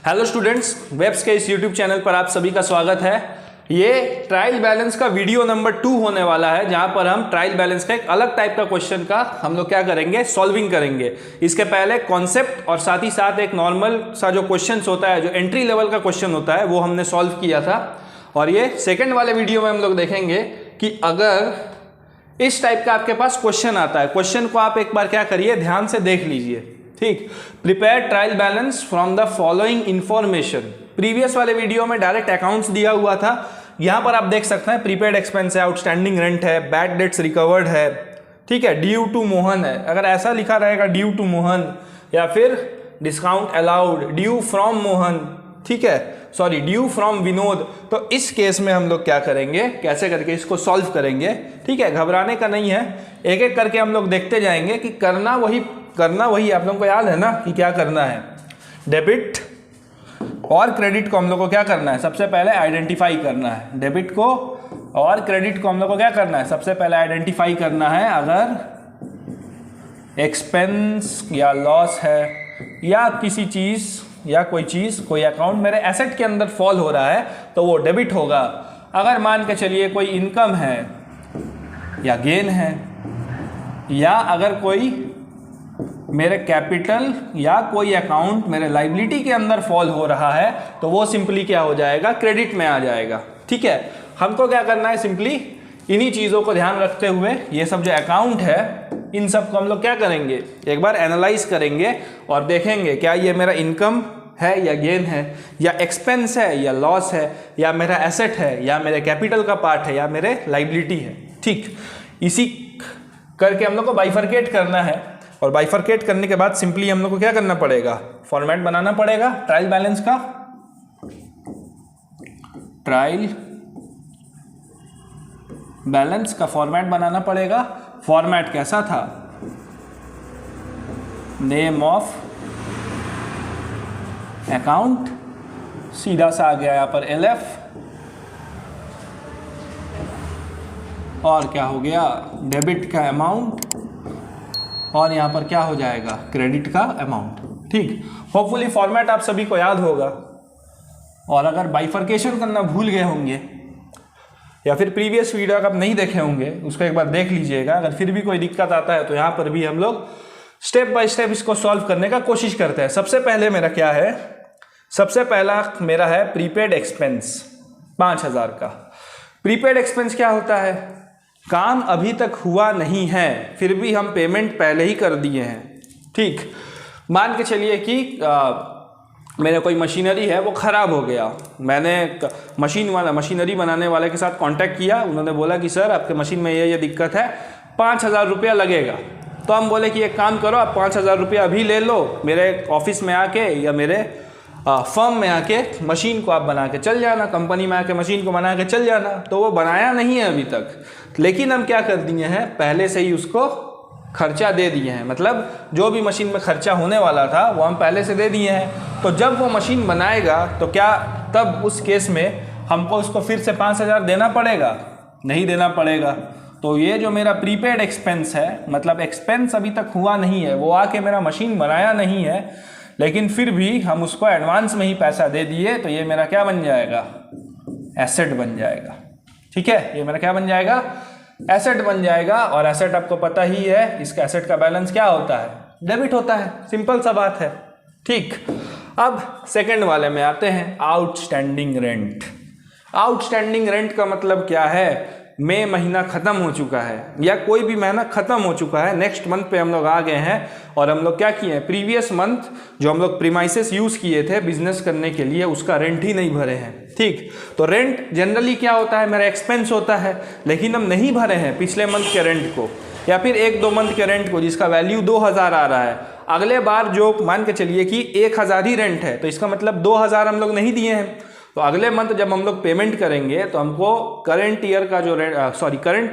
Hello students, webs के इस YouTube channel पर आप सभी का स्वागत है। ये ट्रायल बैलेंस का वीडियो नंबर 2 होने वाला है, जहां पर हम ट्रायल बैलेंस का एक अलग टाइप का क्वेश्चन का हम लोग क्या करेंगे, सॉल्विंग करेंगे। इसके पहले कॉन्सेप्ट और साथ ही साथ एक नॉर्मल सा जो क्वेश्चन होता है, जो एंट्री लेवल का क्वेश्चन होता है, वो हमने सॉल्व किया था। और ये सेकेंड वाले वीडियो में हम लोग देखेंगे कि अगर इस टाइप का आपके पास क्वेश्चन आता है, क्वेश्चन को आप एक बार क्या करिए, ध्यान से देख लीजिए। ठीक, prepare trial balance from the following information. Previous वाले वीडियो में डायरेक्ट अकाउंट्स दिया हुआ था, यहां पर आप देख सकते हैं प्रीपेड एक्सपेंस है, आउटस्टैंडिंग रेंट है, बैड डेट्स रिकवर्ड है, ठीक है, ड्यू टू मोहन है। अगर ऐसा लिखा रहेगा ड्यू टू मोहन, या फिर discount allowed, due from Mohan, ठीक है, सॉरी ड्यू फ्रॉम विनोद, तो इस केस में हम लोग क्या करेंगे, कैसे करके इसको सॉल्व करेंगे। ठीक है, घबराने का नहीं है, एक एक करके हम लोग देखते जाएंगे कि करना वही आप लोगों को याद है ना कि क्या करना है। डेबिट और क्रेडिट को हम लोग को क्या करना है, सबसे पहले आइडेंटिफाई करना है। डेबिट को और क्रेडिट को हम लोग को क्या करना है, सबसे पहले आइडेंटिफाई करना है। अगर एक्सपेंस या लॉस है या किसी चीज या कोई अकाउंट मेरे एसेट के अंदर फॉल हो रहा है तो वो डेबिट होगा। अगर मान के चलिए कोई इनकम है या गेन है, या अगर कोई मेरे कैपिटल या कोई अकाउंट मेरे लायबिलिटी के अंदर फॉल हो रहा है तो वो सिंपली क्या हो जाएगा, क्रेडिट में आ जाएगा। ठीक है, हमको क्या करना है, सिंपली इन्हीं चीज़ों को ध्यान रखते हुए ये सब जो अकाउंट है इन सब को हम लोग क्या करेंगे, एक बार एनालाइज करेंगे और देखेंगे क्या ये मेरा इनकम है या गेन है, या एक्सपेंस है या लॉस है, या मेरा एसेट है, या मेरे कैपिटल का पार्ट है, या मेरे लायबिलिटी है। ठीक, इसी करके हम लोग को बाइफरकेट करना है। और बाइफरकेट करने के बाद सिंपली हम लोग को क्या करना पड़ेगा, फॉर्मेट बनाना पड़ेगा ट्रायल बैलेंस का। ट्रायल बैलेंस का फॉर्मेट बनाना पड़ेगा। फॉर्मेट कैसा था, नेम ऑफ अकाउंट, सीधा सा आ गया यहाँ पर LF, और क्या हो गया, डेबिट का अमाउंट, और यहाँ पर क्या हो जाएगा, क्रेडिट का अमाउंट। ठीक, होपफुली फॉर्मेट आप सभी को याद होगा। और अगर बाइफरकेशन करना भूल गए होंगे या फिर प्रीवियस वीडियो अगर आप नहीं देखे होंगे उसको एक बार देख लीजिएगा। अगर फिर भी कोई दिक्कत आता है तो यहाँ पर भी हम लोग स्टेप बाय स्टेप इसको सॉल्व करने का कोशिश करते हैं। सबसे पहले मेरा क्या है, सबसे पहला मेरा है प्रीपेड एक्सपेंस 5000 का। प्रीपेड एक्सपेंस क्या होता है, काम अभी तक हुआ नहीं है फिर भी हम पेमेंट पहले ही कर दिए हैं। ठीक, मान के चलिए कि मेरे कोई मशीनरी है वो ख़राब हो गया, मैंने मशीनरी बनाने वाले के साथ कांटेक्ट किया, उन्होंने बोला कि सर आपके मशीन में ये दिक्कत है, 5000 रुपया लगेगा। तो हम बोले कि एक काम करो, आप 5000 रुपया अभी ले लो, मेरे ऑफिस में आके या मेरे फर्म में आके मशीन को आप बना के चल जाना, कंपनी में आके मशीन को बना के चल जाना। तो वो बनाया नहीं है अभी तक, लेकिन हम क्या कर दिए हैं, पहले से ही उसको खर्चा दे दिए हैं। मतलब जो भी मशीन में खर्चा होने वाला था वो हम पहले से दे दिए हैं। तो जब वो मशीन बनाएगा तो क्या तब उस केस में हमको उसको फिर से 5000 देना पड़ेगा? नहीं देना पड़ेगा। तो ये जो मेरा प्रीपेड एक्सपेंस है, मतलब एक्सपेंस अभी तक हुआ नहीं है, वो आके मेरा मशीन बनाया नहीं है, लेकिन फिर भी हम उसको एडवांस में ही पैसा दे दिए, तो ये मेरा क्या बन जाएगा, एसेट बन जाएगा। ठीक है, ये मेरा क्या बन जाएगा, एसेट बन जाएगा। और एसेट आपको पता ही है, इसका एसेट का बैलेंस क्या होता है, डेबिट होता है, सिंपल सा बात है। ठीक, अब सेकंड वाले में आते हैं, आउटस्टैंडिंग रेंट। आउटस्टैंडिंग रेंट का मतलब क्या है, मई महीना खत्म हो चुका है या कोई भी महीना खत्म हो चुका है, नेक्स्ट मंथ पे हम लोग आ गए हैं और हम लोग क्या किए हैं, प्रीवियस मंथ जो हम लोग प्रीमाइसेस यूज किए थे बिजनेस करने के लिए, उसका रेंट ही नहीं भरे हैं। ठीक, तो रेंट जनरली क्या होता है, मेरा एक्सपेंस होता है, लेकिन हम नहीं भरे हैं पिछले मंथ के रेंट को या फिर 1-2 मंथ के रेंट को, जिसका वैल्यू 2000 आ रहा है। अगले बार जो मान के चलिए कि 1000 ही रेंट है, तो इसका मतलब 2000 हम लोग नहीं दिए हैं। तो अगले मंथ जब हम लोग पेमेंट करेंगे तो हमको करंट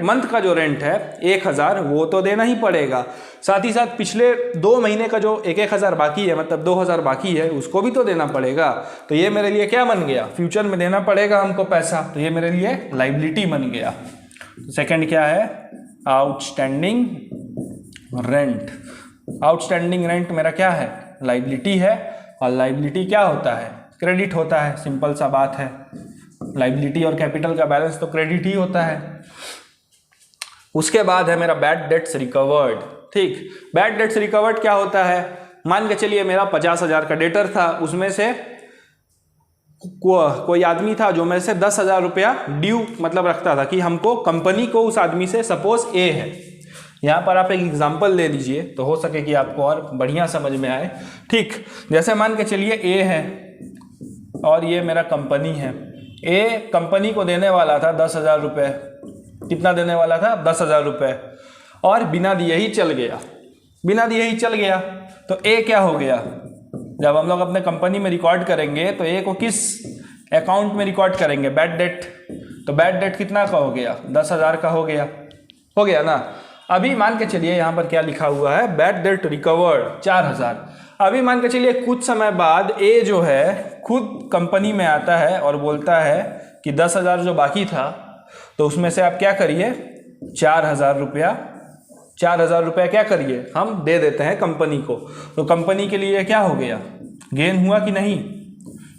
मंथ का जो रेंट है 1000, वो तो देना ही पड़ेगा। साथ ही साथ पिछले 2 महीने का जो 1000 बाकी है, मतलब 2000 बाकी है, उसको भी तो देना पड़ेगा। तो ये मेरे लिए क्या बन गया, फ्यूचर में देना पड़ेगा हमको पैसा, तो ये मेरे लिए लायबिलिटी बन गया। सेकंड क्या है, आउटस्टैंडिंग रेंट। आउटस्टैंडिंग रेंट मेरा क्या है, लायबिलिटी है। और लायबिलिटी क्या होता है, क्रेडिट होता है, सिंपल सा बात है। लाइबिलिटी और कैपिटल का बैलेंस तो क्रेडिट ही होता है। उसके बाद है मेरा बैड डेट्स रिकवर्ड। ठीक, बैड डेट्स रिकवर्ड क्या होता है? मान के चलिए मेरा 50,000 का डेटर था, उसमें से कोई आदमी था जो मेरे से 10,000 रुपया ड्यू मतलब रखता था कि हमको कंपनी को उस आदमी से, सपोज ए है, यहाँ पर आप एक एग्जांपल ले लीजिए तो हो सके कि आपको और बढ़िया समझ में आए। ठीक, जैसे मान के चलिए ए है और ये मेरा कंपनी है। ए कंपनी को देने वाला था 10,000 रुपये। कितना देने वाला था? 10,000 रुपये, और बिना दिए ही चल गया। बिना दिए ही चल गया तो ए क्या हो गया? जब हम लोग अपने कंपनी में रिकॉर्ड करेंगे तो ए को किस अकाउंट में रिकॉर्ड करेंगे? Bad debt. तो बैड डेट कितना का हो गया? 10,000 का हो गया। हो गया ना। अभी मान के चलिए यहाँ पर क्या लिखा हुआ है? Bad debt recovered 4,000। अभी मान के चलिए कुछ समय बाद ए जो है खुद कंपनी में आता है और बोलता है कि 10,000 जो बाकी था तो उसमें से आप क्या करिए, 4,000 रुपया, 4,000 रुपया क्या करिए, हम दे देते हैं कंपनी को। तो कंपनी के लिए क्या हो गया? गेन हुआ कि नहीं?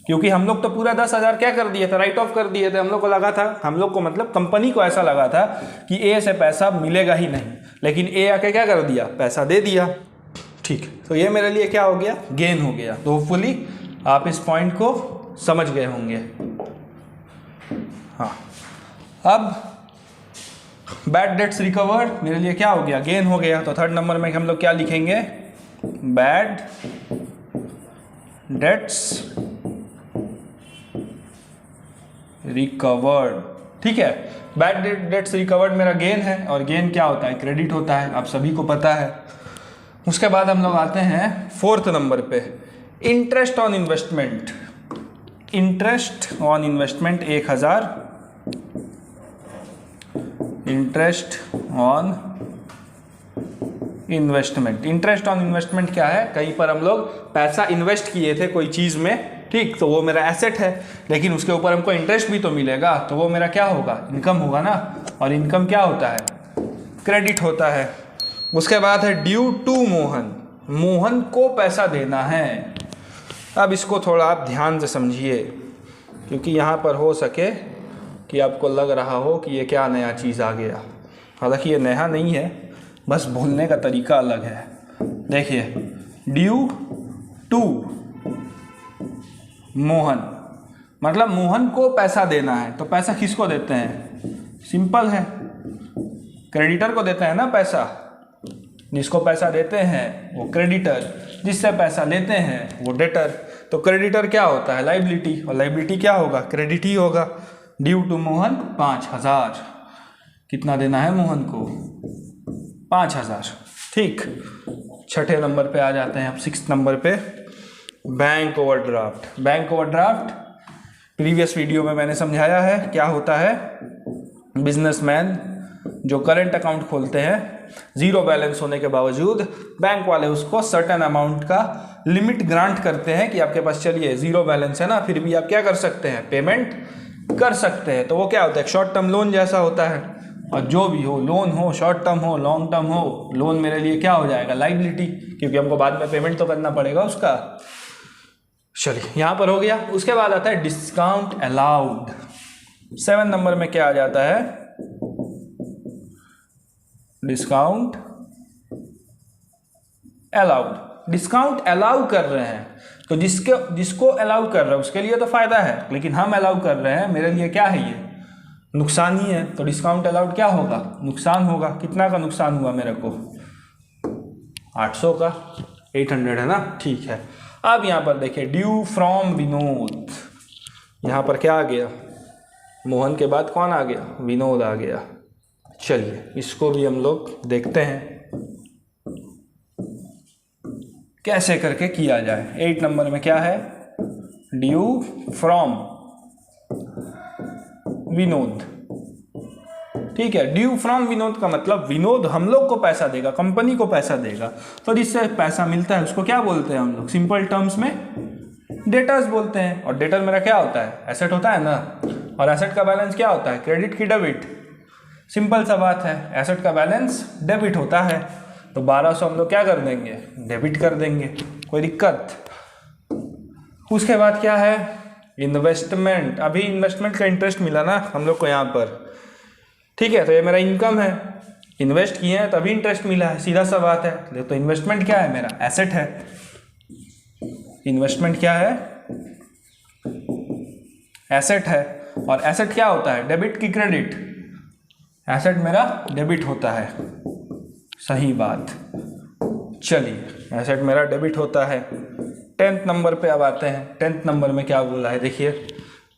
क्योंकि हम लोग तो पूरा 10,000 क्या कर दिए थे? राइट ऑफ कर दिए थे। हम लोग को लगा था, हम लोग को मतलब कंपनी को ऐसा लगा था कि ए से पैसा मिलेगा ही नहीं, लेकिन ए आके क्या कर दिया? पैसा दे दिया। ठीक, तो ये मेरे लिए क्या हो गया? गेन हो गया। तो होपफुली आप इस पॉइंट को समझ गए होंगे। हाँ, अब बैड डेट्स रिकवर्ड मेरे लिए क्या हो गया? गेन हो गया। तो थर्ड नंबर में हम लोग क्या लिखेंगे? Bad debts recovered. ठीक है, बैड डेट्स रिकवर्ड मेरा गेन है, और गेन क्या होता है? क्रेडिट होता है, आप सभी को पता है। उसके बाद हम लोग आते हैं फोर्थ नंबर पे, interest on investment. Interest on investment 1,000। Interest on investment. Interest on investment क्या है? कहीं पर हम लोग पैसा इन्वेस्ट किए थे कोई चीज़ में, ठीक, तो वो मेरा एसेट है, लेकिन उसके ऊपर हमको इंटरेस्ट भी तो मिलेगा, तो वो मेरा क्या होगा? इनकम होगा ना। और इनकम क्या होता है? क्रेडिट होता है। उसके बाद है ड्यू टू मोहन। मोहन को पैसा देना है। अब इसको थोड़ा आप ध्यान से समझिए, क्योंकि यहाँ पर हो सके कि आपको लग रहा हो कि ये क्या नया चीज़ आ गया। हालांकि ये नया नहीं है, बस बोलने का तरीका अलग है। देखिए, ड्यू टू मोहन मतलब मोहन को पैसा देना है। तो पैसा किसको देते हैं? सिंपल है, क्रेडिटर को देते हैं ना पैसा। जिसको पैसा देते हैं वो क्रेडिटर, जिससे पैसा लेते हैं वो डेटर। तो क्रेडिटर क्या होता है? लाइबिलिटी, और लाइबिलिटी क्या होगा? क्रेडिट ही होगा। Due to Mohan 5,000। कितना देना है मोहन को? 5,000। ठीक, छठे नंबर पे आ जाते हैं अब, 6 नंबर पे, bank overdraft. Bank overdraft previous video में मैंने समझाया है क्या होता है। बिजनेसमैन जो करंट अकाउंट खोलते हैं, जीरो बैलेंस होने के बावजूद बैंक वाले उसको सर्टेन अमाउंट का लिमिट ग्रांट करते हैं कि आपके पास चलिए जीरो बैलेंस है ना, फिर भी आप क्या कर सकते हैं? पेमेंट कर सकते हैं। तो वो क्या होता है? शॉर्ट टर्म लोन जैसा होता है। और जो भी हो, लोन हो, शॉर्ट टर्म हो, लॉन्ग टर्म हो, लोन मेरे लिए क्या हो जाएगा? लाइबिलिटी, क्योंकि हमको बाद में पेमेंट तो करना पड़ेगा उसका। चलिए, यहाँ पर हो गया। उसके बाद आता है डिस्काउंट अलाउड। 7 नंबर में क्या आ जाता है? Discount allowed. डिस्काउंट अलाउ कर रहे हैं, तो जिसको अलाउ कर रहे हैं उसके लिए तो फायदा है, लेकिन हम अलाउ कर रहे हैं, मेरे लिए क्या है? ये नुकसान ही है। तो डिस्काउंट अलाउड क्या होगा? नुकसान होगा। कितना का नुकसान हुआ मेरे को? 800 का। 800 है ना, ठीक है। अब यहाँ पर देखिए, ड्यू फ्रॉम विनोद। यहाँ पर क्या आ गया? मोहन के बाद कौन आ गया? विनोद आ गया। चलिए, इसको भी हम लोग देखते हैं कैसे करके किया जाए। 8 नंबर में क्या है? Due from Vinod. ठीक है, ड्यू फ्रॉम विनोद का मतलब विनोद हम लोग को पैसा देगा, कंपनी को पैसा देगा। तो जिससे पैसा मिलता है उसको क्या बोलते हैं हम लोग? सिंपल टर्म्स में डेटर्स बोलते हैं। और डेटर मेरा क्या होता है? एसेट होता है ना। और एसेट का बैलेंस क्या होता है? क्रेडिट की डेबिट। सिंपल सा बात है, एसेट का बैलेंस डेबिट होता है। तो 1200 हम लोग क्या कर देंगे? डेबिट कर देंगे। कोई दिक्कत? उसके बाद क्या है, इन्वेस्टमेंट। अभी इन्वेस्टमेंट का इंटरेस्ट मिला ना हम लोग को यहाँ पर, ठीक है, तो ये मेरा इनकम है, इन्वेस्ट किए हैं तभी इंटरेस्ट मिला है, सीधा सा बात है। तो इन्वेस्टमेंट क्या है, मेरा एसेट है। इन्वेस्टमेंट क्या है, एसेट है। और एसेट क्या होता है, डेबिट की क्रेडिट? एसेट मेरा डेबिट होता है, सही बात। चलिए, एसेट मेरा डेबिट होता है। 10th नंबर पे अब आते हैं। 10th नंबर में क्या बोला है, देखिए,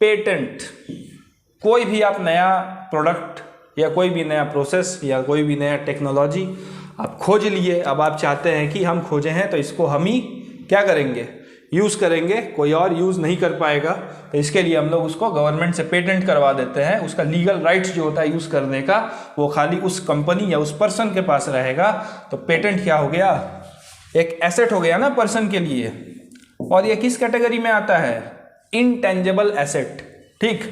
पेटेंट। कोई भी आप नया प्रोडक्ट या कोई भी नया प्रोसेस या कोई भी नया टेक्नोलॉजी आप खोज लिए, अब आप चाहते हैं कि हम खोजे हैं तो इसको हम ही क्या करेंगे, यूज़ करेंगे, कोई और यूज़ नहीं कर पाएगा। तो इसके लिए हम लोग उसको गवर्नमेंट से पेटेंट करवा देते हैं। उसका लीगल राइट्स जो होता है यूज़ करने का, वो खाली उस कंपनी या उस पर्सन के पास रहेगा। तो पेटेंट क्या हो गया, एक एसेट हो गया ना पर्सन के लिए। और ये किस कैटेगरी में आता है, इनटेंजिबल एसेट, ठीक।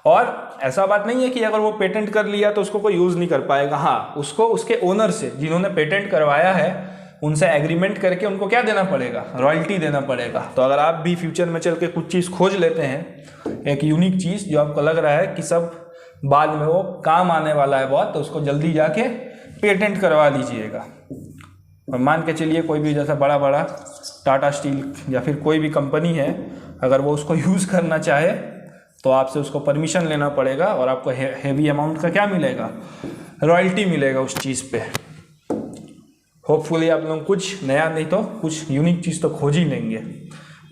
और ऐसा बात नहीं है कि अगर वो पेटेंट कर लिया तो उसको कोई यूज़ नहीं कर पाएगा। हाँ, उसको उसके ओनर से, जिन्होंने पेटेंट करवाया है, उनसे एग्रीमेंट करके उनको क्या देना पड़ेगा, रॉयल्टी देना पड़ेगा। तो अगर आप भी फ्यूचर में चल के कुछ चीज़ खोज लेते हैं, एक यूनिक चीज़ जो आपको लग रहा है कि सब बाद में वो काम आने वाला है बहुत, तो उसको जल्दी जाके पेटेंट करवा लीजिएगा। और मान के चलिए कोई भी जैसा बड़ा बड़ा टाटा स्टील या फिर कोई भी कंपनी है, अगर वो उसको यूज़ करना चाहे तो आपसे उसको परमिशन लेना पड़ेगा और आपको हेवी अमाउंट का क्या मिलेगा, रॉयल्टी मिलेगा उस चीज़ पे। होपफुली आप लोग कुछ नया नहीं तो कुछ यूनिक चीज़ तो खोज ही लेंगे।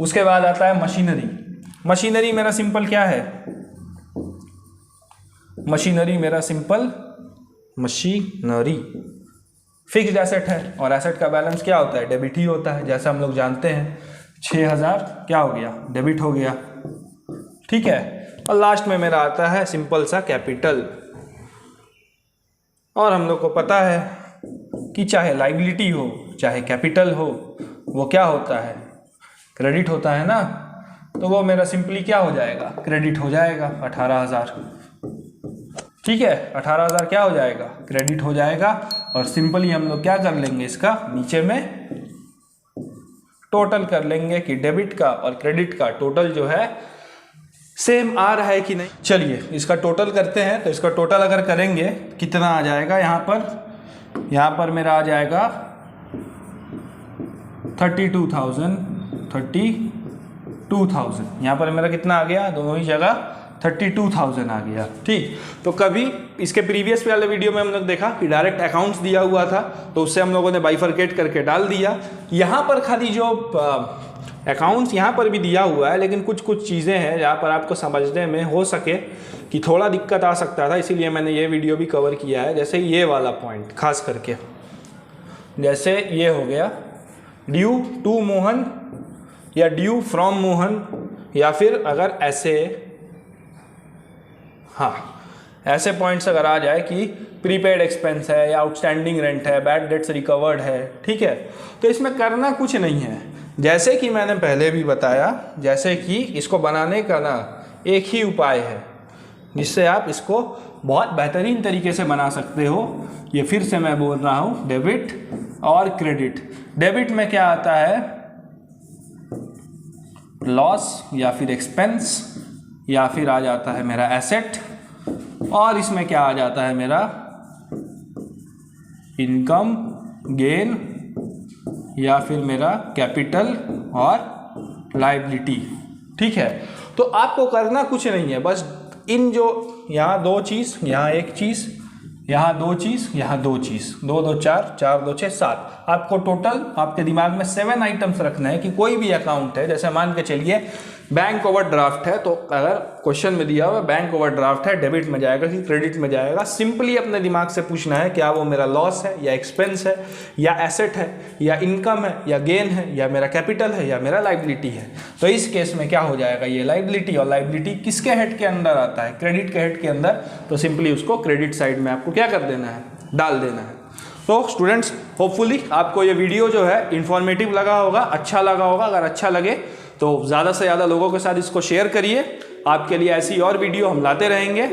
उसके बाद आता है मशीनरी। मशीनरी मेरा सिंपल क्या है, मशीनरी मेरा सिंपल मशीनरी फिक्स्ड एसेट है। और एसेट का बैलेंस क्या होता है, डेबिट ही होता है। जैसे हम लोग जानते हैं 6000 क्या हो गया, डेबिट हो गया, ठीक है। और लास्ट में मेरा आता है सिंपल सा कैपिटल। और हम लोग को पता है कि चाहे लायबिलिटी हो चाहे कैपिटल हो, वो क्या होता है, क्रेडिट होता है ना। तो वो मेरा सिंपली क्या हो जाएगा, क्रेडिट हो जाएगा 18,000, ठीक है। 18,000 क्या हो जाएगा, क्रेडिट हो जाएगा। और सिंपली हम लोग क्या कर लेंगे, इसका नीचे में टोटल कर लेंगे कि डेबिट का और क्रेडिट का टोटल जो है सेम आ रहा है कि नहीं। चलिए इसका टोटल करते हैं। तो इसका टोटल अगर करेंगे कितना आ जाएगा, यहाँ पर मेरा आ जाएगा 32,000। यहाँ पर मेरा कितना आ गया, दोनों ही जगह 32,000 आ गया, ठीक। तो कभी इसके प्रीवियस वाले वीडियो में हम लोग देखा कि डायरेक्ट अकाउंट्स दिया हुआ था, तो उससे हम लोगों ने बाइफरकेट करके डाल दिया। यहाँ पर खाली जो अकाउंट्स यहाँ पर भी दिया हुआ है, लेकिन कुछ कुछ चीज़ें हैं जहाँ पर आपको समझने में हो सके कि थोड़ा दिक्कत आ सकता था, इसीलिए मैंने ये वीडियो भी कवर किया है। जैसे ये वाला पॉइंट खास करके, जैसे ये हो गया ड्यू टू मोहन या ड्यू फ्रॉम मोहन, या फिर अगर ऐसे, हाँ ऐसे पॉइंट्स अगर आ जाए कि प्रीपेड एक्सपेंस है या आउटस्टैंडिंग रेंट है, बैड डेट्स रिकवर्ड है, ठीक है। तो इसमें करना कुछ नहीं है, जैसे कि मैंने पहले भी बताया, जैसे कि इसको बनाने का ना एक ही उपाय है जिससे आप इसको बहुत बेहतरीन तरीके से बना सकते हो। ये फिर से मैं बोल रहा हूँ, डेबिट और क्रेडिट। डेबिट में क्या आता है, लॉस या फिर एक्सपेंस, या फिर आ जाता है मेरा एसेट। और इसमें क्या आ जाता है, मेरा इनकम, गेन, या फिर मेरा कैपिटल और लायबिलिटी, ठीक है। तो आपको करना कुछ नहीं है, बस इन जो यहाँ दो चीज़, यहाँ एक चीज़, यहाँ दो चीज़, यहाँ दो चीज़, 2 2 4 4 2 6 7, आपको टोटल आपके दिमाग में 7 आइटम्स रखना है कि कोई भी अकाउंट है। जैसे मान के चलिए बैंक ओवरड्राफ्ट है, तो अगर क्वेश्चन में दिया हुआ बैंक ओवरड्राफ्ट है, डेबिट में जाएगा कि क्रेडिट में जाएगा, सिंपली अपने दिमाग से पूछना है क्या वो मेरा लॉस है या एक्सपेंस है या एसेट है या इनकम है या गेन है या मेरा कैपिटल है या मेरा लायबिलिटी है। तो इस केस में क्या हो जाएगा, ये लायबिलिटी, और लायबिलिटी किसके हेड के अंदर आता है, क्रेडिट के हेड के अंदर। तो सिंपली उसको क्रेडिट साइड में आपको क्या कर देना है, डाल देना है। तो स्टूडेंट्स, होपफुली आपको ये वीडियो जो है इन्फॉर्मेटिव लगा होगा, अच्छा लगा होगा। अगर अच्छा लगे तो ज़्यादा से ज़्यादा लोगों के साथ इसको शेयर करिए। आपके लिए ऐसी और वीडियो हम लाते रहेंगे।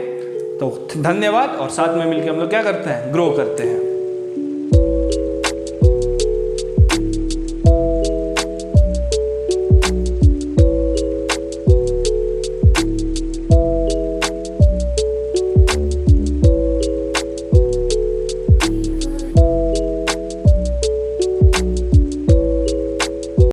तो धन्यवाद, और साथ में मिलकर हम लोग क्या करते हैं, ग्रो करते हैं।